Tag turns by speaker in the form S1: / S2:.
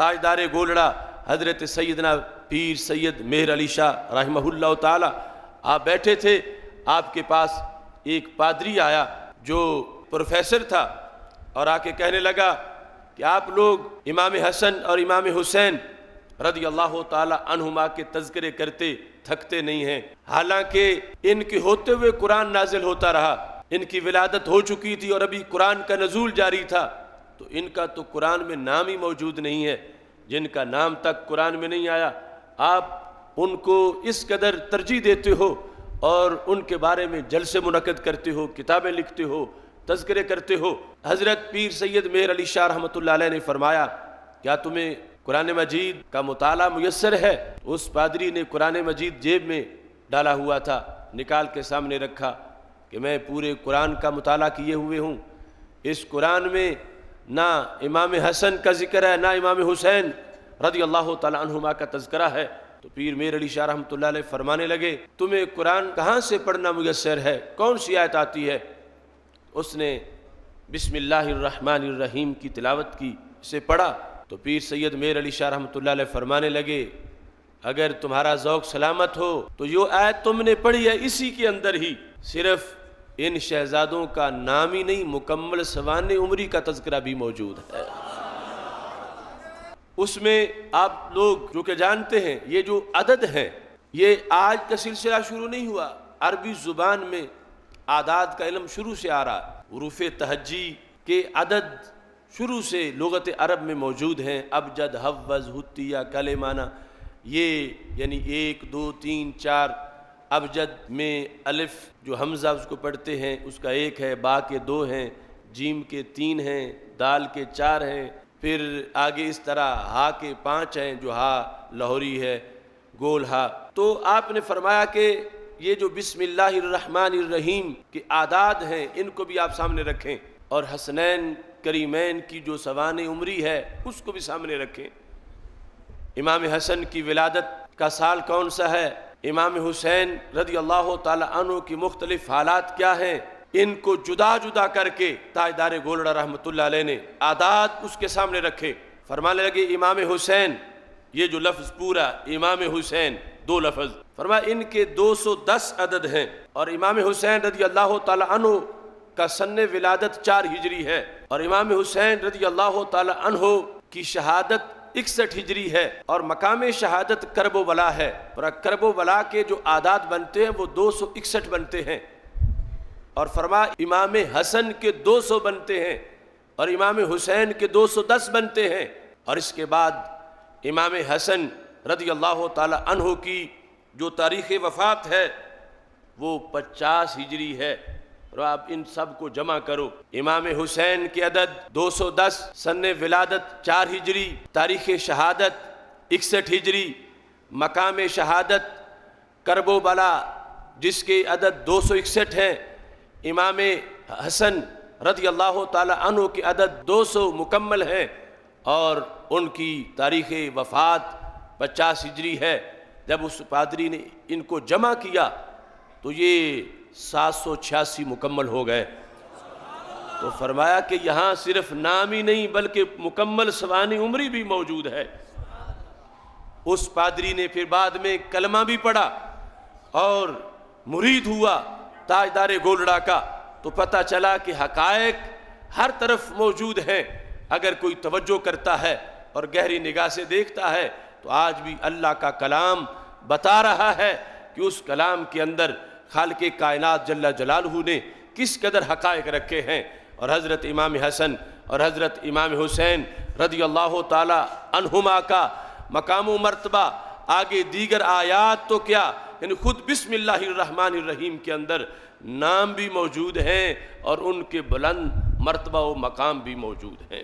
S1: تاجدار گولڑا حضرت سیدنا پیر سید مہر علی شاہ رحمہ اللہ تعالی آپ بیٹھے تھے، آپ کے پاس ایک پادری آیا جو پروفیسر تھا اور آ کے کہنے لگا کہ آپ لوگ امام حسن اور امام حسین رضی اللہ تعالی عنہما کے تذکرے کرتے تھکتے نہیں ہیں، حالانکہ ان کے ہوتے ہوئے قرآن نازل ہوتا رہا، ان کی ولادت ہو چکی تھی اور ابھی قرآن کا نزول جاری تھا، تو ان کا تو قرآن میں نام ہی موجود نہیں ہے، جن کا نام تک قرآن میں نہیں آیا آپ ان کو اس قدر ترجیح دیتے ہو اور ان کے بارے میں جلسے منعقد کرتے ہو، کتابیں لکھتے ہو، تذکرے کرتے ہو۔ حضرت پیر سید مہر علی شاہ رحمۃ اللہ علیہ نے فرمایا کیا تمہیں قرآن مجید کا مطالعہ میسر ہے؟ اس پادری نے قرآن مجید جیب میں ڈالا ہوا تھا، نکال کے سامنے رکھا کہ میں پورے قرآن کا مطالعہ کیے ہوئے ہوں، اس قرآن میں نہ امام حسن کا ذکر ہے نہ امام حسین رضی اللہ تعالی عنہما کا تذکرہ ہے۔ تو پیر مہر علی شاہ رحمۃ اللہ علیہ فرمانے لگے تمہیں قرآن کہاں سے پڑھنا میسر ہے، کون سی آیت آتی ہے؟ اس نے بسم اللہ الرحمن الرحیم کی تلاوت کی، اسے پڑھا تو پیر سید مہر علی شاہ رحمۃ اللہ علیہ فرمانے لگے اگر تمہارا ذوق سلامت ہو تو یہ آیت تم نے پڑھی ہے اسی کے اندر ہی صرف ان شہزادوں کا نام ہی نہیں، مکمل سوانح عمری کا تذکرہ بھی موجود ہے۔ اس میں آپ لوگ جو کہ جانتے ہیں یہ جو عدد ہیں یہ آج کا سلسلہ شروع نہیں ہوا، عربی زبان میں اعداد کا علم شروع سے آ رہا، حروف تہجی کے عدد شروع سے لغت عرب میں موجود ہیں، ابجد، حوض، حتیہ، کلمانہ، یہ یعنی 1 2 3 4۔ ابجد میں الف جو حمزہ اس کو پڑھتے ہیں اس کا 1 ہے، با کے 2 ہیں، جیم کے 3 ہیں، دال کے 4 ہیں، پھر آگے اس طرح ہا کے 5 ہیں جو ہا لاہوری ہے، گول ہا۔ تو آپ نے فرمایا کہ یہ جو بسم اللہ الرحمن الرحیم کے اعداد ہیں ان کو بھی آپ سامنے رکھیں اور حسنین کریمین کی جو سوانح عمری ہے اس کو بھی سامنے رکھیں۔ امام حسن کی ولادت کا سال کون سا ہے، امام حسین رضی اللہ تعالی عنہ کی مختلف حالات کیا ہیں، ان کو جدا جدا کر کے تاجدار گولڑا رحمۃ اللہ علیہ نے اعداد اس کے سامنے رکھے۔ فرمانے لگے امام حسین، یہ جو لفظ پورا امام حسین 2 لفظ، فرمایا ان کے 210 عدد ہیں، اور امام حسین رضی اللہ تعالی عنہ کا سن ولادت 4 ہجری ہے، اور امام حسین رضی اللہ تعالی عنہ کی شہادت 61 ہجری ہے، اور مقام شہادت کرب و بلا ہے، اور کرب و بلا کے جو اعداد بنتے ہیں وہ 261 بنتے ہیں، اور فرما امام حسن کے 200 بنتے ہیں اور امام حسین کے 210 بنتے ہیں، اور اس کے بعد امام حسن رضی اللہ تعالی عنہ کی جو تاریخ وفات ہے وہ 50 ہجری ہے، اور آپ ان سب کو جمع کرو، امام حسین کے عدد 210، سن ولادت 4 ہجری، تاریخ شہادت 61 ہجری، مقام شہادت کرب و بلا جس کے عدد 261 ہیں، امام حسن رضی اللہ تعالی عنہ کے عدد 200 مکمل ہیں، اور ان کی تاریخ وفات 50 ہجری ہے۔ جب اس پادری نے ان کو جمع کیا تو یہ 786 مکمل ہو گئے۔ تو فرمایا کہ یہاں صرف نام ہی نہیں بلکہ مکمل سوانح عمری بھی موجود ہے۔ اس پادری نے پھر بعد میں کلمہ بھی پڑھا اور مرید ہوا تاجدار گولڑا کا، تو پتہ چلا کہ حقائق ہر طرف موجود ہیں، اگر کوئی توجہ کرتا ہے اور گہری نگاہ سے دیکھتا ہے تو آج بھی اللہ کا کلام بتا رہا ہے کہ اس کلام کے اندر خالق کائنات جل جلالہ نے کس قدر حقائق رکھے ہیں، اور حضرت امام حسن اور حضرت امام حسین رضی اللہ تعالی عنہما کا مقام و مرتبہ آگے دیگر آیات تو کیا، یعنی خود بسم اللہ الرحمن الرحیم کے اندر نام بھی موجود ہیں اور ان کے بلند مرتبہ و مقام بھی موجود ہیں۔